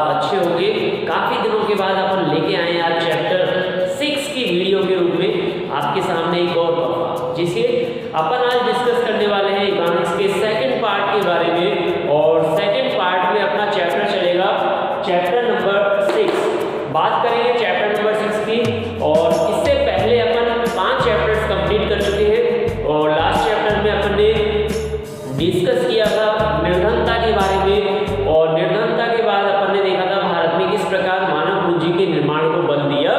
आप अच्छे होंगे। काफ़ी दिनों के बाद अपन लेके आए हैं आज चैप्टर 6 की वीडियो के रूप में आपके सामने एक और तोहफा, जिसे अपन आज डिस्कस करने वाले हैं इकोनॉमिक्स के सेकंड पार्ट के बारे में। और सेकंड पार्ट में अपना चैप्टर चलेगा चैप्टर नंबर 6। बात करेंगे चैप्टर नंबर 6 की। और इससे पहले अपन 5 चैप्टर्स कंप्लीट कर चुके हैं और लास्ट चैप्टर में अपन ने डिस्कस किया था निर्धनता के बारे में। और निर्धनता के बाद अपन ने देखा था भारत में किस प्रकार मानव पूंजी के निर्माण को बल दिया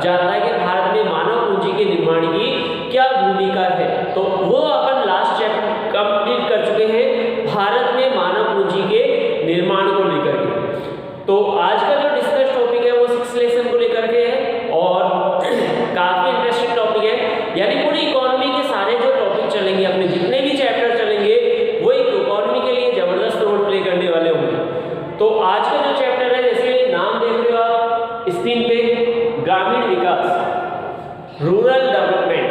जाता है कि भारत में मानव पूंजी के निर्माण की क्या भूमिका है। तो वो अपन लास्ट चैप्टर कंप्लीट कर चुके हैं भारत में मानव पूंजी के निर्माण को लेकर के। तो आज का जो डिस्कस टॉपिक है वो 6 लेसन को लेकर के है और काफी इंटरेस्टिंग टॉपिक है। यानी पूरी इकोनॉमी के सारे जो टॉपिक चलेंगे, अपने जितने भी चैप्टर चलेंगे वो एक इकोनॉमी के लिए जबरदस्त रोल प्ले करने वाले होंगे। तो आज का जो चैप्टर है, जैसे नाम देख रहे हो आप स्क्रीन पे, ग्रामीण विकास, रूरल डेवलपमेंट।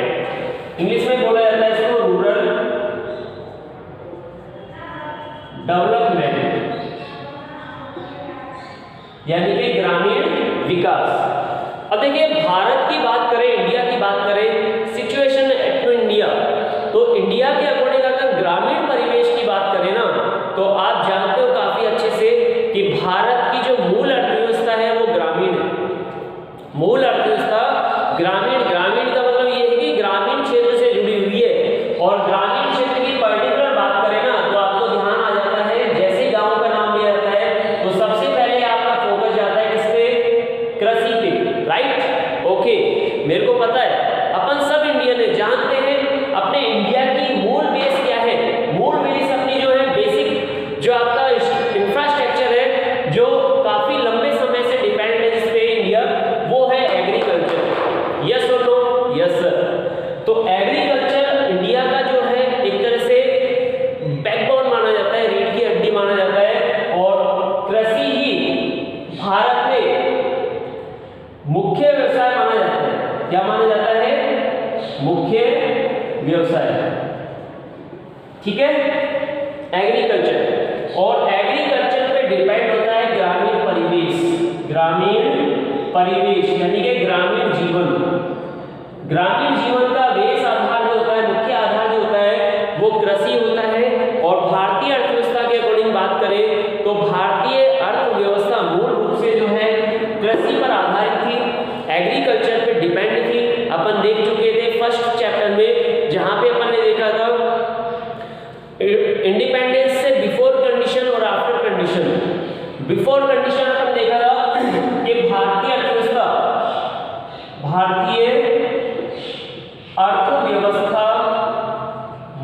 इंग्लिश में बोला जाता है इसको रूरल डेवलपमेंट, यानी कि ग्रामीण विकास। अब देखिए भारत की बात करें, इंडिया की बात करें, सिचुएशन एट इंडिया, तो इंडिया के अकॉर्डिंग अगर ग्रामीण परिवेश की बात करें ना, तो आप जानते हो काफी अच्छे से कि भारत की जो मूल अर्थव्यवस्था है वो ग्रामीण है। मूल अर्थव्यवस्था ग्रामीण का मतलब ये है कि ग्रामीण क्षेत्र से जुड़ी हुई है। और ग्रामीण क्षेत्र की पर्टिकुलर बात करें ना, तो आपको ध्यान आ जाता है जैसे गांव का नाम लिया जाता है तो सबसे पहले आपका फोकस जाता है किस पे? कृषि पे, राइट? ओके, मेरे को पता है, अपन सब इंडियन है, जानते हैं अपने इंडिया की मूल बेस क्या है। मूल बेस अपनी जो है बेसिक जो आपका इंफ्रास्ट्रक्चर है जो काफी लंबे समय से डिपेंड है जिस पे इंडिया, वो है एग्रीकल्चर। यस और नो? Yes sir. तो एग्रीकल्चर इंडिया का जो है एक तरह से बैकबोन माना जाता है, रीढ़ की हड्डी माना जाता है। और कृषि ही भारत में मुख्य व्यवसाय माना जाता है। क्या माना जाता है? मुख्य व्यवसाय, ठीक है, एग्रीकल्चर। और एग्रीकल्चर पे डिपेंड होता है ग्रामीण परिवेश, यानी कि ग्रामीण जीवन। ग्रामीण जीवन का बेस आधार जो होता है, मुख्य आधार जो होता है वो कृषि होता है। और भारतीय अर्थव्यवस्था के अकॉर्डिंग बात करें तो भारतीय अर्थव्यवस्था मूल रूप से जो है कृषि पर आधारित थी, एग्रीकल्चर पे डिपेंड थी। अपन देख चुके थे फर्स्ट चैप्टर में, जहां पे अपन ने देखा था इंडिपेंडेंस से बिफोर कंडीशन और आफ्टर कंडीशन। बिफोर कंडीशन अपन देखा था कि भारतीय अर्थव्यवस्था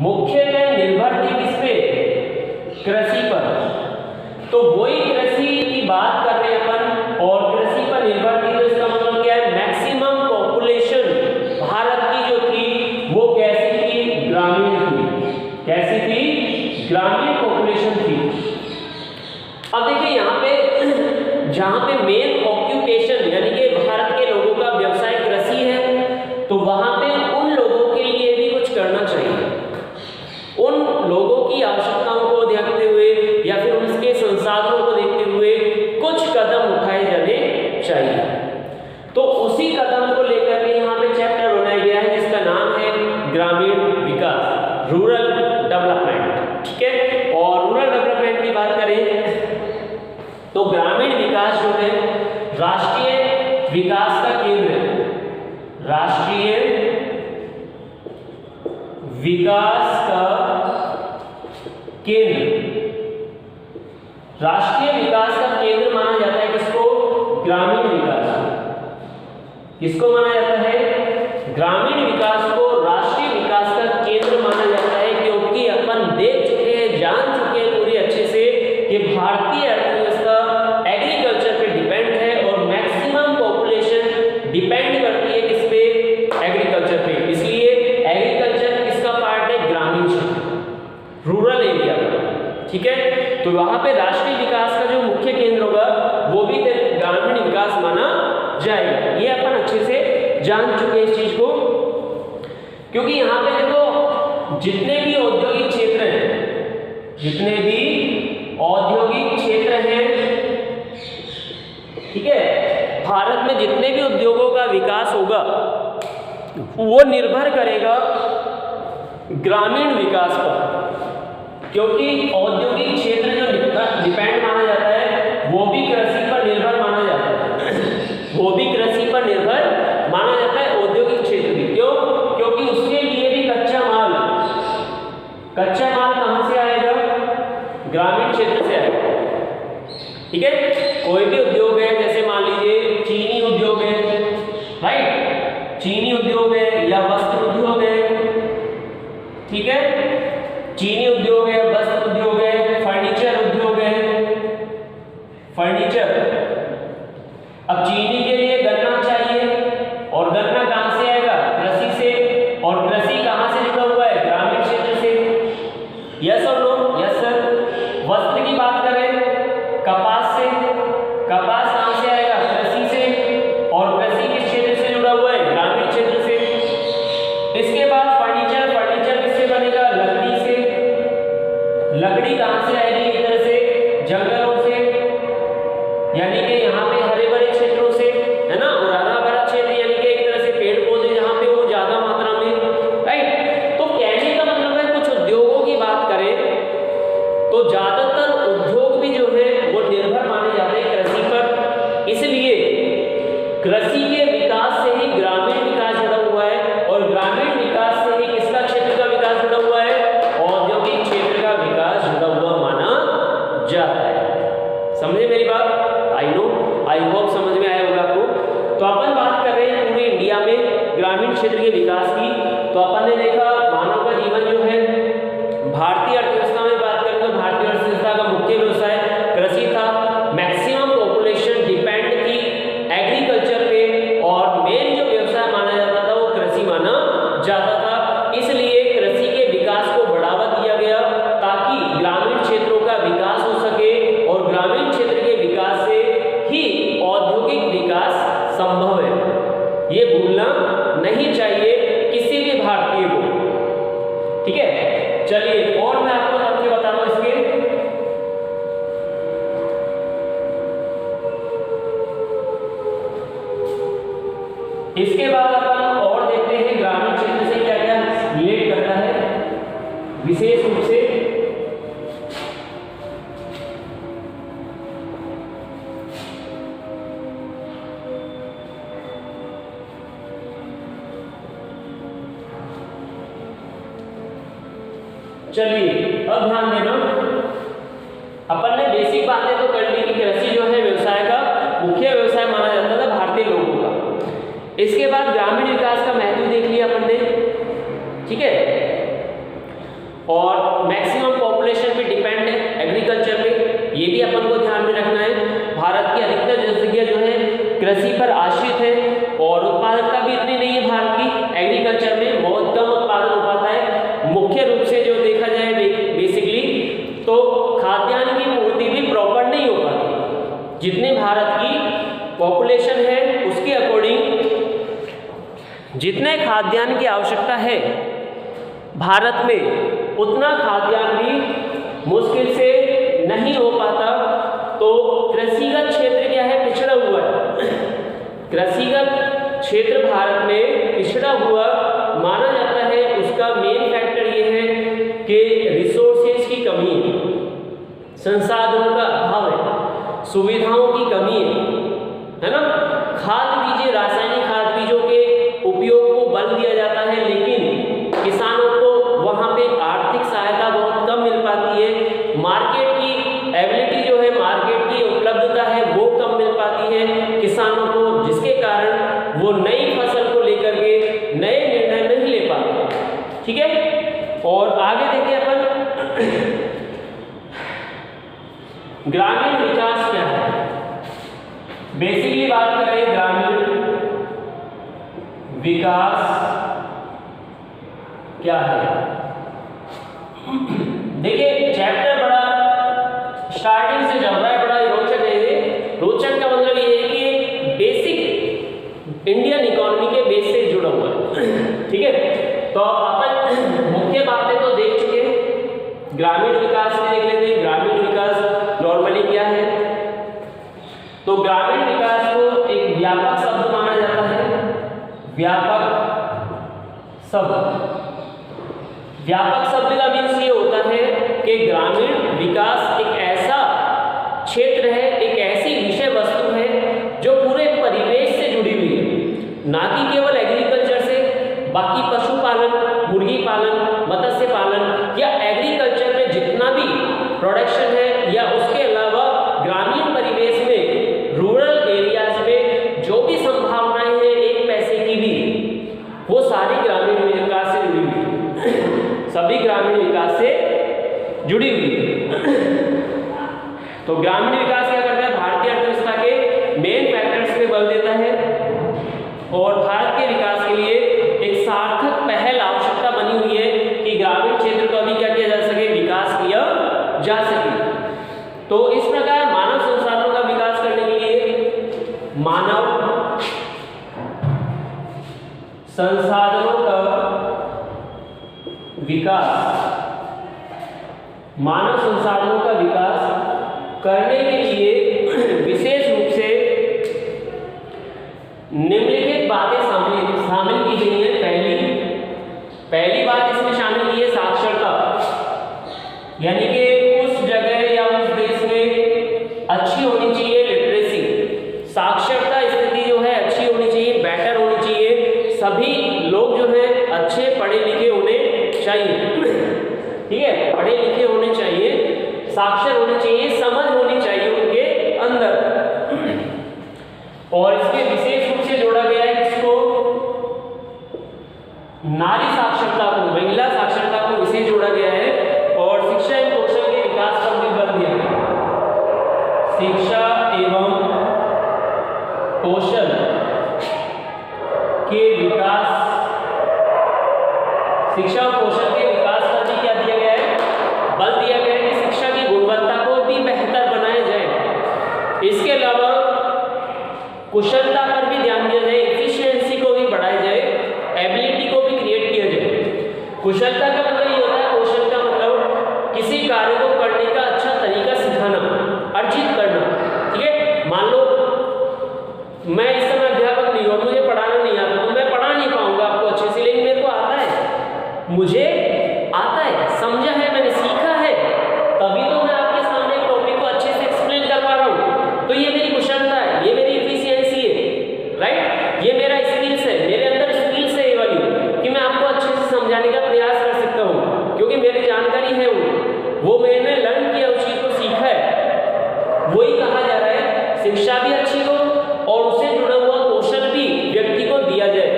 मुख्यतः निर्भर थी किस पे? कृषि पर। तो वही कृषि की बात कर रहे हैं अपन, और कृषि पर निर्भर थी तो इसका मतलब क्या है? मैक्सिमम पॉपुलेशन भारत की जो थी वो कैसी थी? ग्रामीण थी। कैसी थी? ग्रामीण पॉपुलेशन थी। अब देखिए यहाँ पे जहां पे मेन ऑक्यूपेशन यानी कि भारत के लोगों का व्यवसाय कृषि है, तो वहां पे उन लोगों के लिए भी कुछ करना चाहिए। उन लोगों की आवश्यकताओं को देखते हुए या फिर उनके संसाधनों को देखते हुए कुछ कदम उठाए जाने चाहिए। तो उसी कदम को लेकर के यहाँ पे चैप्टर बनाया गया है जिसका नाम है ग्रामीण विकास, रूरल डेवलपमेंट, ठीक है। और रूरल डेवलपमेंट की बात करें तो ग्रामीण विकास जो है राष्ट्रीय विकास का केंद्र है। राष्ट्रीय विकास का केंद्र, राष्ट्रीय विकास का केंद्र माना जाता है किसको? ग्रामीण विकास। किसको माना जाता है? ग्रामीण विकास को राष्ट्रीय विकास का केंद्र माना जाता है, क्योंकि अपन देख चुके हैं, जान चुके हैं पूरी अच्छे से कि भारतीय अर्थव्यवस्था एग्रीकल्चर पे डिपेंड है और मैक्सिमम पॉपुलेशन डिपेंड करती है किस पे? एग्रीकल्चर पे। इसलिए एग्रीकल्चर किसका पार्ट है? ग्रामीण क्षेत्र, रूरल एरिया का, ठीक है। तो वहां पे राष्ट्रीय विकास का जो मुख्य केंद्र होगा वो भी ग्रामीण विकास माना जाएगा। ये अपन अच्छे से जान चुके हैं इस चीज को, क्योंकि यहाँ पे देखो जितने भी औद्योगिक क्षेत्र हैं, जितने भी औद्योगिक क्षेत्र हैं ठीक है, भारत में जितने भी उद्योगों का विकास होगा वो निर्भर करेगा ग्रामीण विकास पर, क्योंकि औद्योगिक क्षेत्र जो डिपेंड माना जाता है वो भी कृषि पर निर्भर माना जाता है, वो भी कृषि पर निर्भर माना जाता है औद्योगिक क्षेत्र भी। क्यों? क्योंकि उसके लिए भी कच्चा माल कहाँ से आएगा? ग्रामीण क्षेत्र से आएगा। ठीक है, कोई भी उद्योग है, जैसे मान लीजिए चीनी उद्योग है, राइट, चीनी उद्योग है या वस्त्र उद्योग है, ठीक है, चीनी उद्योग है, वस्त्र उद्योग है, फर्नीचर उद्योग है, फर्नीचर। अब चीनी के लिए गन्ना चाहिए और गन्ना कहां से आएगा? कृषि से, और कृषि कहां से जुड़ा हुआ है? ग्रामीण क्षेत्र से। यस और नो? Yes sir. वस्त्र की बात करें, कपास से, कपास कहां से आएगा? कृषि से, और कृषि किस क्षेत्र से जुड़ा हुआ है? ग्रामीण क्षेत्र से। इसके बाद फर्नीचर, फर्नीचर किससे बनेगा? लकड़ी से। लकड़ी कहां से आएगी? एक तरह से जंगलों से, यानी कि यहाँ पे हरे भरे क्षेत्रों से, है ना, और हरा भरा क्षेत्र यानी कि एक तरह से पेड़ पौधे जहाँ पे वो ज्यादा मात्रा में, राइट। तो कहने का मतलब है कुछ उद्योगों की बात करें तो ज्यादातर उद्योग भी जो है वो निर्भर माने जाते हैं कृषि पर, इसलिए कृषि के विकास से ही ग्रामीण विकास जुड़ा हुआ है, और ग्रामीण विकास से ही किसका क्षेत्र का विकास जुड़ा हुआ है? औद्योगिक क्षेत्र का विकास जुड़ा हुआ माना जाता है। समझे मेरी बात? आई होप समझ में आया होगा आपको। तो अपन बात कर रहे हैं पूरे इंडिया में ग्रामीण क्षेत्र के विकास की। तो अपन ने देखा मानव का जीवन जो है, भारतीय अर्थव्यवस्था में बात करें तो भारतीय अर्थव्यवस्था का मुख्य व्यवसाय कृषि था। मैक्सिमम पॉपुलेशन डिपेंड थी एग्रीकल्चर पे, और मेन जो व्यवसाय माना जाता था वो कृषि माना जाता था। इसलिए कृषि के विकास को बढ़ावा दिया गया ताकि ग्रामीण क्षेत्रों का विकास हो सके, और ग्रामीण क्षेत्र के विकास से ही औद्योगिक विकास संभव है। ये भूलना नहीं चाहिए किसी भी भारतीय को। ठीक है, चलिए और मैं आपको तथ्य बताता हूं इसके। इसके बाद अपन और देखते हैं ग्रामीण क्षेत्र से क्या क्या रिलेट करता है विशेष रूप से। चलिए अब ध्यान देना, अपन ने बेसिक बातें तो कर ली कि कृषि जो है व्यवसाय का मुख्य व्यवसाय माना जाता था भारतीय लोगों का। इसके बाद ग्रामीण विकास का महत्व देख लिया अपन ने, ठीक है, और मैक्सिमम पॉपुलेशन पे डिपेंड है एग्रीकल्चर पे, ये भी अपन को ध्यान में रखना है। भारत की अधिकतर जनसंख्या जो है कृषि पर आश्रित है, और उत्पादकता भी इतनी नहीं है भारत की, एग्रीकल्चर में बहुत कम उत्पादन हो पाता है। मुख्य रूप से जो देखा जाए बेसिकली तो खाद्यान्न की पूर्ति भी प्रॉपर नहीं हो पाती। जितने भारत की पॉपुलेशन है उसके अकॉर्डिंग जितने खाद्यान्न की आवश्यकता है भारत में, उतना खाद्यान्न भी मुश्किल से नहीं हो पाता। तो कृषिगत क्षेत्र क्या है? पिछड़ा हुआ है। कृषिगत क्षेत्र भारत में पिछड़ा हुआ माना जाता है। उसका मेन फैक्टर ये है कि रिसोर्सेज की कमी है, संसाधनों का अभाव है, सुविधाओं की कमी है ना। खाद बीज, रासायनिक खाद बीजों के उपयोग को बल दिया जाता है, लेकिन किसानों को वहां पे आर्थिक सहायता बहुत कम मिल पाती है। मार्केट की एबिलिटी जो है, मार्केट की उपलब्धता है वो कम मिल पाती है किसानों को, जिसके कारण वो नई फसल को लेकर के नए निर्णय नहीं ले पाते। ठीक है, और आगे देखिए अपन ग्रामीण विकास क्या है। बेसिकली बात करें ग्रामीण विकास क्या है, देखिए चैप्टर बड़ा स्टार्टिंग से चल रहा है, बड़ा रोचक है ये। रोचक का मतलब ये है कि बेसिक इंडियन इकोनॉमी के बेस से जुड़ा हुआ है। ठीक है, तो अपन मुख्य बातें तो देख चुके हैं, ग्रामीण विकास में देख लेते हैं। ग्रामीण विकास नॉर्मली क्या है? तो ग्रामीण विकास को एक व्यापक शब्द माना जाता है, व्यापक शब्द। व्यापक शब्द का मीन्स ये होता है कि ग्रामीण विकास एक ऐसा क्षेत्र है, एक ऐसी विषय वस्तु है जो पूरे परिवेश से जुड़ी हुई है, ना कि केवल एग्रीकल्चर से। बाकी पशुपालन, मुर्गी पालन, मत्स्य पालन या एग्रीकल्चर में जितना भी प्रोडक्शन है या उसके अलावा ग्रामीण परिवेश में, रूरल एरियाज में जो भी संभावनाएं हैं एक पैसे की भी, वो सारी ग्रामीण विकास से जुड़ी हुई है, सभी ग्रामीण विकास से जुड़ी हुई है। तो ग्रामीण विकास क्या करता है, भारतीय अर्थव्यवस्था के मेन फैक्टर्स पे बल देता है और भारत के विकास के लिए एक सार्थक पहल आवश्यकता बनी हुई है कि ग्रामीण क्षेत्र को अभी क्या किया जा सके, विकास किया जा सके। तो इस प्रकार मानव संसाधनों का विकास करने के लिए मानव संसाधनों का विकास, मानव संसाधनों का विकास करने के लिए विशेष रूप से निम्नलिखित बातें शामिल की गई हैं। पहली बात इसमें शामिल की है साक्षरता, यानी कि उस जगह या उस देश में अच्छी होनी चाहिए लिटरेसी, साक्षरता स्थिति जो है अच्छी होनी चाहिए, बेटर होनी चाहिए। सभी लोग जो है अच्छे पढ़े लिखे होने चाहिए, ठीक है, पढ़े लिखे होने चाहिए, साक्षर होने चाहिए, समझ होनी चाहिए उनके अंदर। और इसके विशेष रूप से जोड़ा गया है किसको, नारी साक्षरता को, महिला साक्षरता को विशेष जोड़ा गया है। और शिक्षा एवं कौशल के विकास पर भी बल दिया गया, शिक्षा एवं कौशल के विकास, शिक्षा और कौशल के विकास पर भी क्या दिया गया है, बल दिया गया है कि शिक्षा की गुणवत्ता को भी बेहतर बनाया जाए। इसके अलावा कुशलता पर भी ध्यान दिया जाए, एफिशिएंसी को भी बढ़ाया जाए, एबिलिटी को भी क्रिएट किया जाए। कुशलता का मतलब ये होता है, कौशल का मतलब किसी कार्य को करने का अच्छा तरीका सिखाना, अर्जित करना, ठीक है। मान लो मैं इस समय अध्यापक नहीं हूँ, मुझे पढ़ाना नहीं आता, तो मैं पढ़ा नहीं पाऊंगा आपको अच्छे से, लेकिन मेरे को आता है, मुझे आता है, समझा है, मैंने सीखा है, तभी तो मैं आपके सामने एक टॉपिक को अच्छे से एक्सप्लेन कर पा रहा हूँ। तो ये मेरी कुशलता है, ये मेरी एफिशिएंसी है, राइट, ये मेरा स्किल्स है, मेरे अंदर स्किल्स है ये वाली, कि मैं आपको अच्छे से समझाने का प्रयास कर सकता हूँ, क्योंकि मेरी जानकारी है वो मैंने लर्न किया, उस चीज को सीखा है। वही कहा जा रहा है, शिक्षा भी अच्छी हो और उससे जुड़ा हुआ कौशल भी व्यक्ति को दिया जाए,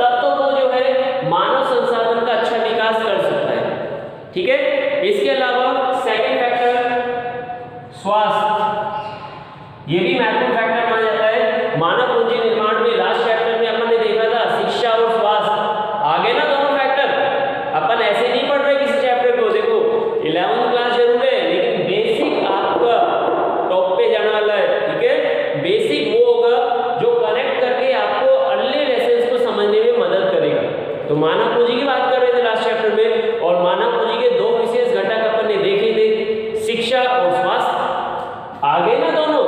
तब तो वो जो है मानव संसाधन का अच्छा विकास कर सकता है, ठीक है। इसके अलावा सेकंड फैक्टर स्वास्थ्य, ये भी महत्वपूर्ण फैक्टर माना जाता है। मानव पूंजी निर्माण में लास्ट चैप्टर में अपन ने देखा था शिक्षा और स्वास्थ्य, आगे ना दोनों फैक्टर, अपन ऐसे नहीं पढ़ रहे किसी चैप्टर को, देखो 11th क्लास जरूर है, लेकिन बेसिक आपका टॉप पे जाने वाला है, ठीक है। बेसिक वो होगा जो कनेक्ट करके आपको अर्ली लेसन्स को समझने में मदद करेगा। तो मानव पूंजी की बात कर रहे थे लास्ट चैप्टर में, और मानव पूंजी के दो विशेष घटक अपन ने देखे थे, शिक्षा और स्वास्थ्य। आगे ना दोनों,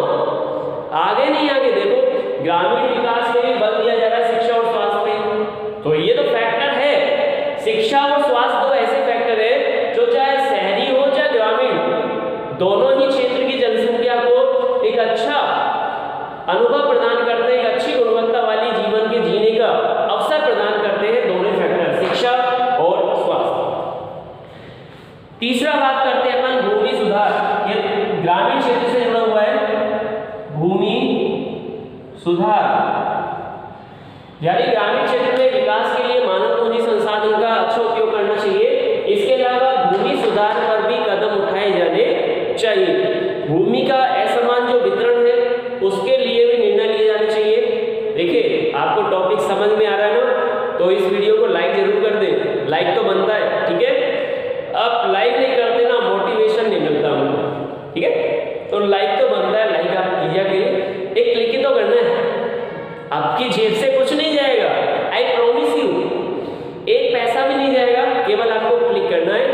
आगे नहीं, आगे देखो ग्रामीण विकास में भी बल दिया जा रहा है शिक्षा और स्वास्थ्य में। तो ये तो फैक्टर है, शिक्षा और स्वास्थ्य दो ऐसे फैक्टर है जो चाहे शहरी हो चाहे ग्रामीण, दोनों ही क्षेत्र की जनसंख्या को एक अच्छा अनुभव प्रदान करते हैं, एक अच्छी गुणवत्ता वाली जीवन के जीने का अवसर प्रदान करते हैं दोनों फैक्टर, शिक्षा और स्वास्थ्य। तीसरा बात करते हैं अपन भूमि सुधार, ये ग्रामीण क्षेत्र से जुड़ा हुआ है। भूमि सुधार यानी ग्रामीण क्षेत्र में विकास के लिए मानव पूंजी संसाधन का अच्छा उपयोग करना चाहिए। इसके अलावा भूमि सुधार पर भी कदम उठाए जाने चाहिए। भूमि का असमान जो वितरण है उसके लिए भी निर्णय लिए जाने चाहिए। देखिए आपको टॉपिक समझ में आ रहा है ना, तो इस वीडियो को लाइक जरूर कर दें, लाइक तो बनता है, ठीक है। अब लाइक नहीं करते ना, मोटिवेशन नहीं मिलता हमको, ठीक है। तो लाइक तो बनता है, लाइक आप कीजिए, एक क्लिक ही तो करना है, आपकी जेब से कुछ नहीं जाएगा, आई प्रॉमिस यू, एक पैसा भी नहीं जाएगा, केवल आपको क्लिक करना है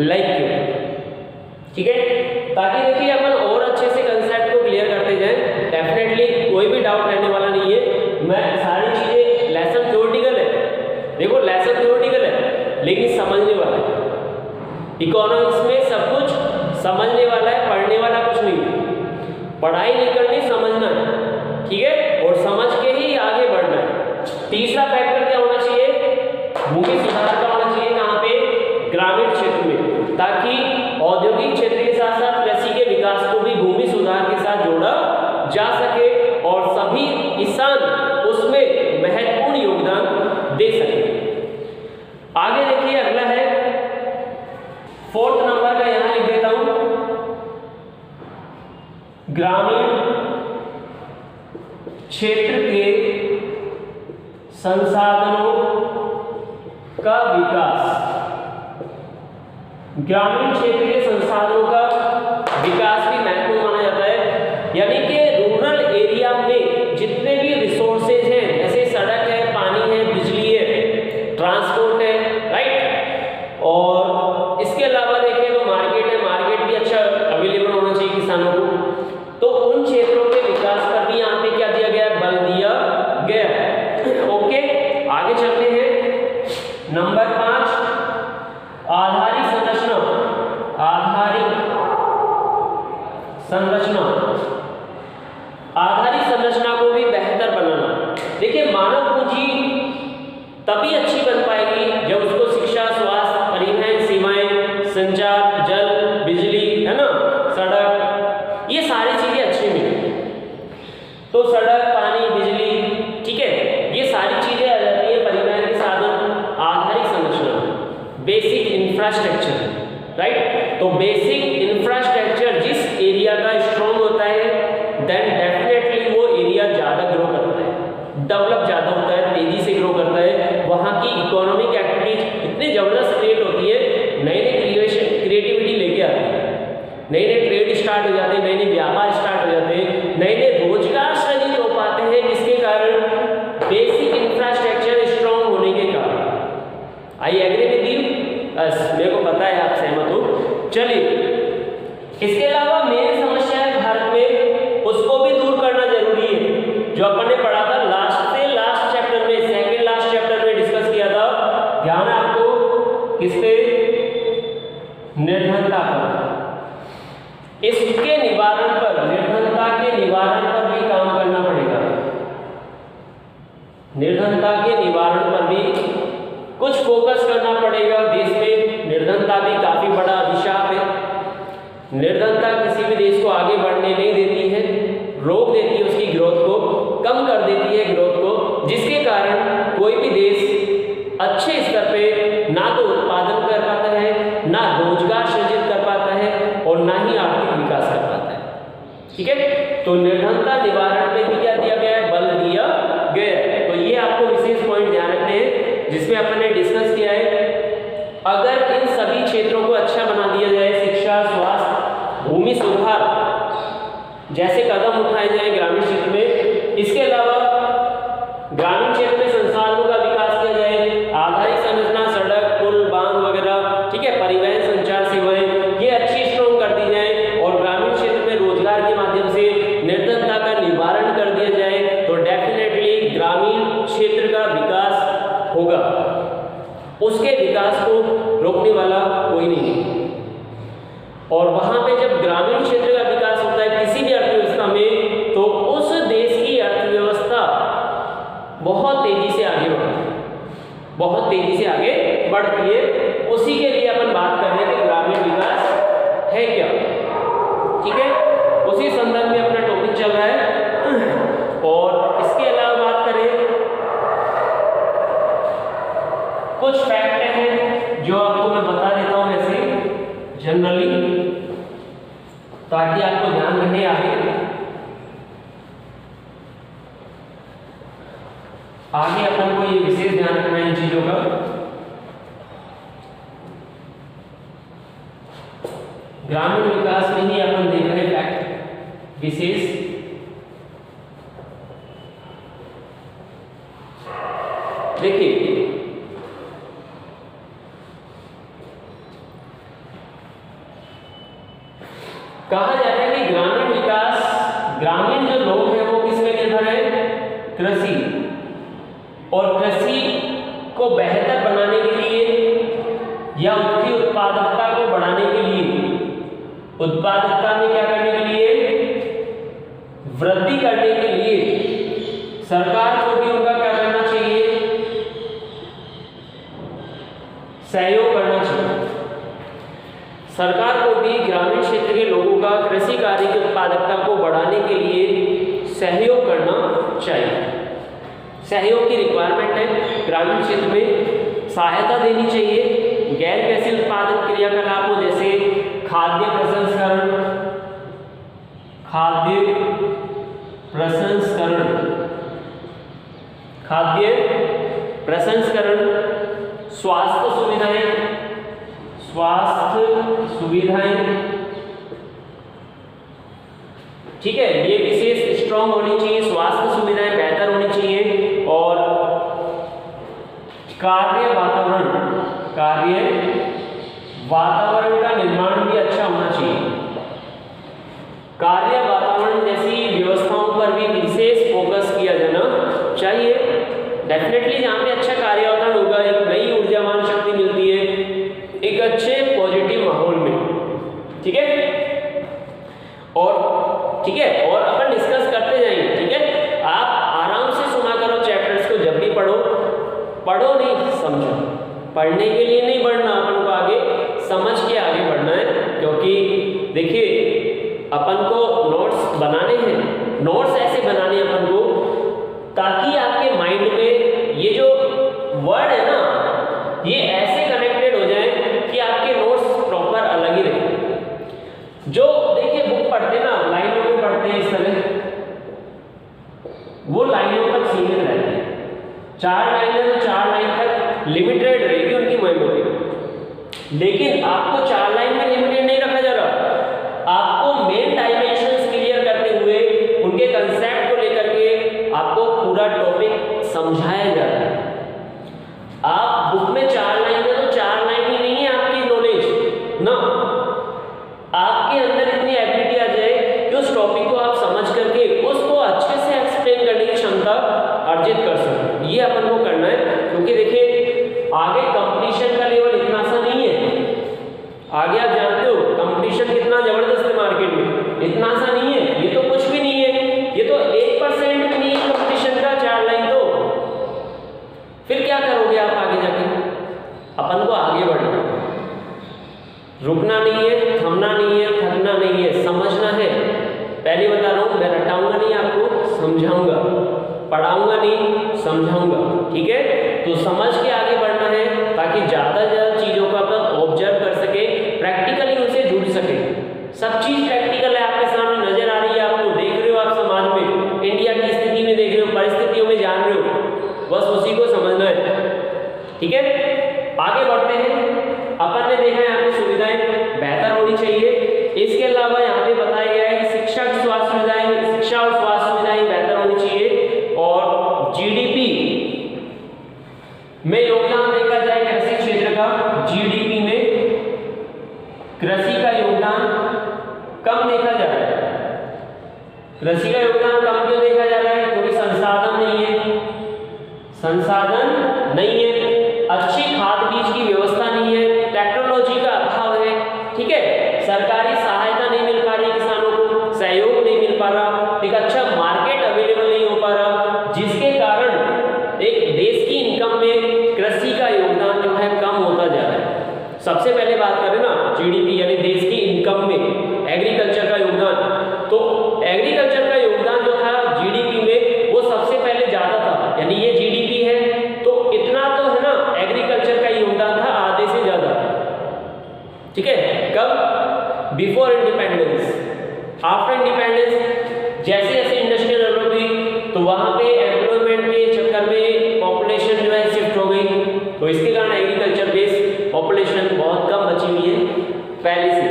लाइक के, ठीक है। ताकि देखिए अपन और अच्छे से कंसेप्ट को क्लियर डेफिनेटली कोई भी डाउट रहने वाला नहीं है। मैं सारी चीजें लेसन थ्योरेटिकल है, देखो लेसन थ्योरेटिकल है लेकिन समझने वाला है। इकोनॉमिक्स में सब कुछ समझने वाला है, पढ़ने वाला कुछ नहीं है। पढ़ाई नहीं करनी, समझना है, ठीक है, और समझ के ही आगे बढ़ना है। तीसरा फैक्टर क्या होना चाहिए, भूमि सुधार का होना चाहिए। कहाँ पे, ग्रामीण क्षेत्र में, ताकि औद्योगिक क्षेत्र के साथ साथ कृषि के विकास को भी भूमि सुधार के साथ जोड़ा जा सके और सभी किसान उसमें महत्वपूर्ण योगदान दे सके। आगे देखिए, अगला है 4th नंबर का, यहां लिख देता हूं, ग्रामीण क्षेत्र के संसाधनों का विकास। ग्रामीण क्षेत्र के संसाधनों का विकास भी महत्वपूर्ण माना जाता है, यानी कि रूरल एरिया में जितने भी रिसोर्सेज हैं, जैसे सड़क है, पानी है, बिजली है, ट्रांसपोर्ट है, राइट, और इसके अलावा देखें तो मार्केट है, मार्केट भी अच्छा अवेलेबल होना चाहिए किसानों को। तो उन क्षेत्रों के विकास पर भी यहाँ पे क्या दिया गया है, बल दिया गया है। ओके, आगे चलते हैं। नंबर 5, आधारिक संरचना। आधारिक संरचना, आधारिक संरचना को भी बेहतर बनाना। देखिए, मानव पूंजी तभी अच्छी बन पाएगी जब उसको शिक्षा, स्वास्थ्य, परिवहन सेवाएं, संचार, जल, बिजली, है ना, सड़क, ये सारी चीजें अच्छी मिलेंगी। तो सड़क, पानी, बिजली, ठीक है, ये सारी चीजें आ जाती है परिवहन के साधन आधारिक संरचना में। Basic infrastructure, right. तो बेसिक इंफ्रास्ट्रक्चर जिस एरिया का स्ट्रॉन्ग होता है, देन डेफिनेटली वो एरिया ज्यादा ग्रो करता है, डेवलप ज्यादा होता है, तेजी से ग्रो करता है। वहाँ की इकोनॉमिक एक्टिविटीज इतनी जबरदस्त क्रिएट होती है, नई नई क्रिएटिविटी लेके आती है, नए नए ट्रेड स्टार्ट हो जाते हैं, नए नए व्यापार स्टार्ट हो जाते हैं, नए नए रोजगार सृजित हो पाते हैं। किसके कारण, बेसिक इंफ्रास्ट्रक्चर स्ट्रॉन्ग होने के कारण। आई एग्री विद यू, बस मेरे को पता है आप सहमत हो। चलिए, इसके अलावा मेन समस्या है भारत में, उसको भी दूर करना जरूरी है, जो अपन ने पढ़ा था लास्ट से लास्ट चैप्टर में, सेकंड लास्ट चैप्टर में डिस्कस किया था। ध्यान है आपको किस पे, निर्धनता पर। इसके निवारण पर, निर्धनता के निवारण पर भी काम करना पड़ेगा। निर्धनता के निवारण पर भी कुछ फोकस करना पड़ेगा। देश में निर्धनता भी काफी बड़ा अभिशाप है। निर्धनता किसी भी देश को आगे बढ़ने नहीं देती है, रोक देती है उसकी ग्रोथ को, कम कर देती है ग्रोथ को, जिसके कारण कोई भी देश अच्छे स्तर पे ना तो उत्पादन कर पाता है, ना रोजगार सृजित कर पाता है, और ना ही आर्थिक विकास कर पाता है। ठीक है, तो निर्धनता निवारण पे भी क्या दिया गया है, बल दिया गया है। तो ये आपको विशेष पॉइंट ध्यान रखने हैं, जिसमें अपन ने डिस्कस किया है। अगर इन सभी क्षेत्रों को अच्छा बना दिया जाए, शिक्षा, स्वास्थ्य, भूमि सुधार जैसे कदम उठाए जाए ग्रामीण क्षेत्र में, इसके अलावा ग्रामीण क्षेत्र में संसाधनों का विकास किया जाए, आधारिक संरचना, सड़क, पुल, बांध वगैरह, ठीक है, परिवहन, संचार सेवाएं, ये अच्छी स्ट्रॉन्ग कर दी जाए, और ग्रामीण क्षेत्र में रोजगार के माध्यम से निर्धनता का निवारण कर दिया जाए, तो डेफिनेटली ग्रामीण क्षेत्र का विकास होगा। उसके विकास को रोकने वाला कोई नहीं है। और वहां पे जब ग्रामीण क्षेत्र का विकास होता है किसी भी अर्थव्यवस्था में, तो उस देश की अर्थव्यवस्था बहुत तेजी से आगे बढ़ती है, बहुत तेजी से आगे बढ़ती है। उसी के लिए अपन बात कर रहे हैं कि ग्रामीण विकास है क्या, ठीक है, उसी संदर्भ में अपना टॉपिक चल रहा है। और इसके अलावा बात करें, कुछ फैक्ट हैं जो आपको मैं बता देता हूं ऐसे जनरली, ताकि आपको ध्यान रहे आगे अपन को ये विशेष ध्यान रखना है इन चीजों का। ग्रामीण विकास में ही अपन देख रहे हैं फैक्ट विशेष। देखिए, कहा जाता है कि ग्रामीण विकास ग्रामीण जो लोग हैं वो किस पे निर्भर है? कृषि। और कृषि को बेहतर बनाने के लिए या उसकी उत्पादकता को बढ़ाने के लिए, उत्पादकता में क्या करने के लिए? वृद्धि करने के लिए सरकार को भी उनका क्या करना चाहिए? सहयोग करना चाहिए। सरकार को भी ग्रामीण क्षेत्र के लोगों का कृषि कार्य की उत्पादकता को बढ़ाने के लिए सहयोग करना चाहिए। सहयोग की रिक्वायरमेंट है। ग्रामीण क्षेत्र में सहायता देनी चाहिए गैर कृषि उत्पादन क्रियाकलापों जैसे खाद्य प्रसंस्करण, खाद्य प्रसंस्करण, खाद्य प्रसंस्करण, स्वास्थ्य सुविधाएं, स्वास्थ्य सुविधाएं, ठीक है, ये विशेष स्ट्रॉन्ग होनी चाहिए, स्वास्थ्य सुविधाएं बेहतर होनी चाहिए। और कार्य वातावरण का निर्माण भी अच्छा होना चाहिए। कार्य वातावरण जैसी व्यवस्थाओं पर भी विशेष फोकस किया जाना चाहिए। डेफिनेटली जहाँ पे अच्छा कार्य वातावरण होगा, एक नई ऊर्जावान शक्ति मिलती है एक अच्छे पॉजिटिव माहौल में, ठीक है। और अपन डिस्कस करते जाएंगे, ठीक है। आप आराम से सुना करो चैप्टर्स को, जब भी पढ़ो नहीं समझो। पढ़ने के लिए नहीं बढ़ना, अपन को आगे समझ के आगे बढ़ना है। क्योंकि देखिए अपन को नोट्स बनाने हैं, नोट्स ऐसे बनाने हैं अपन को ताकि आपके माइंड में ये जो वर्ड है ना, ये ऐसे कनेक्टेड हो जाए कि आपके नोट्स प्रॉपर अलग ही रहे। जो देखिए बुक पढ़ते ना, लाइनों में पढ़ते हैं इस तरह, वो लाइनों तक सीमित रहते हैं। 4 लाइनें तो 4 लाइन तक लिमिटेड रहेगी उनकी मेमोरी। लेकिन आपको 4 लाइन में लिमिटेड नहीं रखा जा रहा, आपको मेन डायमेंशंस क्लियर करते हुए उनके कंसेप्ट को लेकर के आपको पूरा टॉपिक समझाया जा रहा है। आप बुक में 4 लाइन है तो 4 लाइन ही नहीं है आपकी नॉलेज ना, आपके अंदर इतनी एबिलिटी आ जाए कि उस टॉपिक को आप समझ करके उसको अच्छे से एक्सप्लेन करने की क्षमता अर्जित कर सकें। ये अपन को करना है। क्योंकि देखिए आगे कंपटीशन का लेवल इतना सा नहीं है, आगे आप जानते हो कंपटीशन कितना जबरदस्त है मार्केट में, इतना सा नहीं है, ये तो कुछ भी नहीं है, ये तो 1% भी नहीं है कंपटीशन का 4 लाइन। तो फिर क्या करोगे आप आगे जाके? अपन को आगे बढ़ना, रुकना नहीं है, थमना नहीं है, थकना नहीं है, समझना है। पहले बता रहा हूँ, मैं रटाऊंगा नहीं आपको, समझाऊंगा, पढ़ाऊंगा नहीं, समझाऊंगा, ठीक है। तो समझ के आगे बढ़ना है ताकि ज़्यादा से ज़्यादा चीज़ों को अपन ऑब्जर्व कर सके, प्रैक्टिकली उनसे जुड़ सके। सब चीज़ प्रैक्टिकल है, आपके सामने नजर आ रही है, आपको देख रहे हो, आप समाज में इंडिया की स्थिति में देख रहे हो, परिस्थितियों में जान रहे हो, बस उसी को समझना है, ठीक है। आगे बढ़ते हैं। अपन ने देखा यहाँ पे सुविधाएं बेहतर होनी चाहिए। इसके अलावा यहाँ पे बताया गया है कि शिक्षा और स्वास्थ्य सुविधाएं बेहतर होनी चाहिए। और जीडीपी में योगदान देखा जाए कृषि क्षेत्र का, जीडीपी में कृषि का योगदान कम देखा जा रहा है। कृषि का योगदान कम क्यों देखा जा रहा है? क्योंकि संसाधन नहीं है, अच्छी खाद बीज की व्यवस्था नहीं है, टेक्नोलॉजी का अभाव है, ठीक है। सरकारी सहायता नहीं मिल पा रही, किसानों को सहयोग नहीं मिल पा रहा, एक अच्छा मार्केट अवेलेबल नहीं हो पा रहा, जिसके कारण एक देश की इनकम में कृषि का योगदान जो है कम होता जा रहा है। सबसे पहले बात करें ना जीडीपी यानी देश की इनकम में एग्रीकल्चर का योगदान, तो एग्रीकल्चर का योगदान जो था जीडीपी में वो सबसे पहले ज्यादा था। यानी ये जीडीपी है तो इतना तो है ना, एग्रीकल्चर का योगदान था आधे से ज्यादा, ठीक है। कब? Before independence. आफ्टर इंडिपेंडेंस जैसे जैसे इंडस्ट्रियल डेवलप हुई तो वहां पे एम्प्लॉयमेंट के चक्कर में पॉपुलेशन जो है शिफ्ट हो गई, तो इसके कारण एग्रीकल्चर बेस्ड पॉपुलेशन बहुत कम बची हुई है पहले से,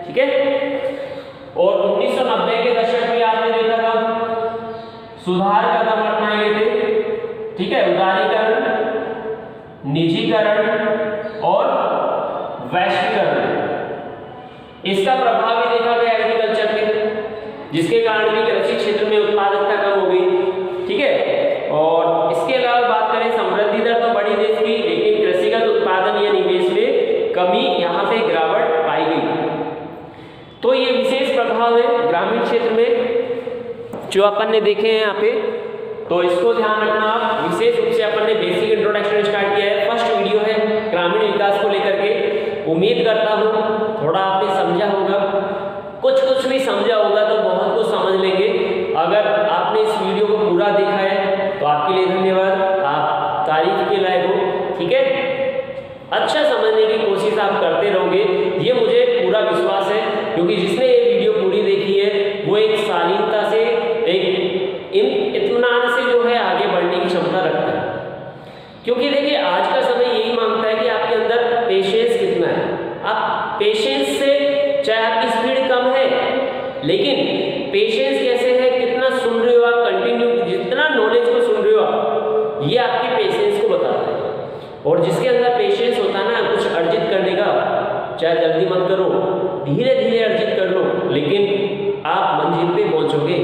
ठीक है। और 1990 के दशक में आपने देखा था सुधार कदम अपनाए गए थे, ठीक है। उदारीकरण, निजीकरण और वैश्वीकरण, इसका प्रभाव भी देखा गया एग्रीकल्चर में, जिसके कारण कारण भी कृषि क्षेत्र में उत्पादकता कम हो गई, ठीक है। और इसके अलावा बात करें समृद्धि दर तो बढ़ी देश की, लेकिन कृषिगत उत्पादन या निवेश में कमी, यहाँ पे गिरावट पाई गई। तो ये विशेष प्रभाव है ग्रामीण क्षेत्र में जो अपन ने देखे हैं यहाँ पे, तो इसको ध्यान रखना आप। विशेष रूप से अपन ने बेसिक इंट्रोडक्शन स्टार्ट किया है, फर्स्ट वीडियो है ग्रामीण विकास को लेकर के। उम्मीद करता हूँ थोड़ा आपने समझा होगा, कुछ भी समझा होगा तो बहुत कुछ समझ लेंगे। अगर आपने इस वीडियो को पूरा देखा है तो आपके लिए धन्यवाद, आप तारीफ के लायक हो, ठीक है। अच्छा समझने की कोशिश आप करते रहोगे, ये मुझे पूरा विश्वास है, क्योंकि जिसने ये वीडियो पूरी देखी है वो एक शालीनता से, एक इत्मीनान से जो है आगे बढ़ने की क्षमता रखता है। क्योंकि देखिए आज का समय यही मांगता है कि आपके अंदर पेशेंस कितना है। आप पेशेंस से, चाहे आपकी स्पीड कम है, लेकिन पेशेंस कैसे है, कितना सुन रहे हो आप, कंटिन्यू जितना नॉलेज को सुन रहे हो आप, ये आपके पेशेंस को बताता है। और जिसके अंदर पेशेंस होता है ना कुछ अर्जित करने का, चाहे जल्दी मत करो, धीरे धीरे अर्जित कर लो, लेकिन आप मंजिल पे पहुंचोगे।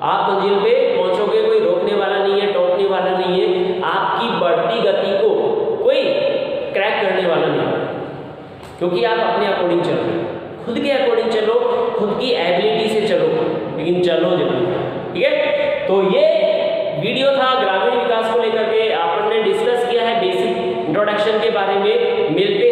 आप मंजिल पे पहुंचोगे, कोई रोकने वाला नहीं है, टोकने वाला नहीं है, आपकी बढ़ती गति को कोई क्रैक करने वाला नहीं है, क्योंकि आप अपने अकॉर्डिंग चल रहे हो, खुद के अकॉर्डिंग चलो, खुद की एबिलिटी से चलो, लेकिन चलो जरूर, ठीक है। तो ये वीडियो था ग्रामीण विकास को लेकर के, आपने डिस्कस किया है बेसिक इंट्रोडक्शन के बारे में। मिलते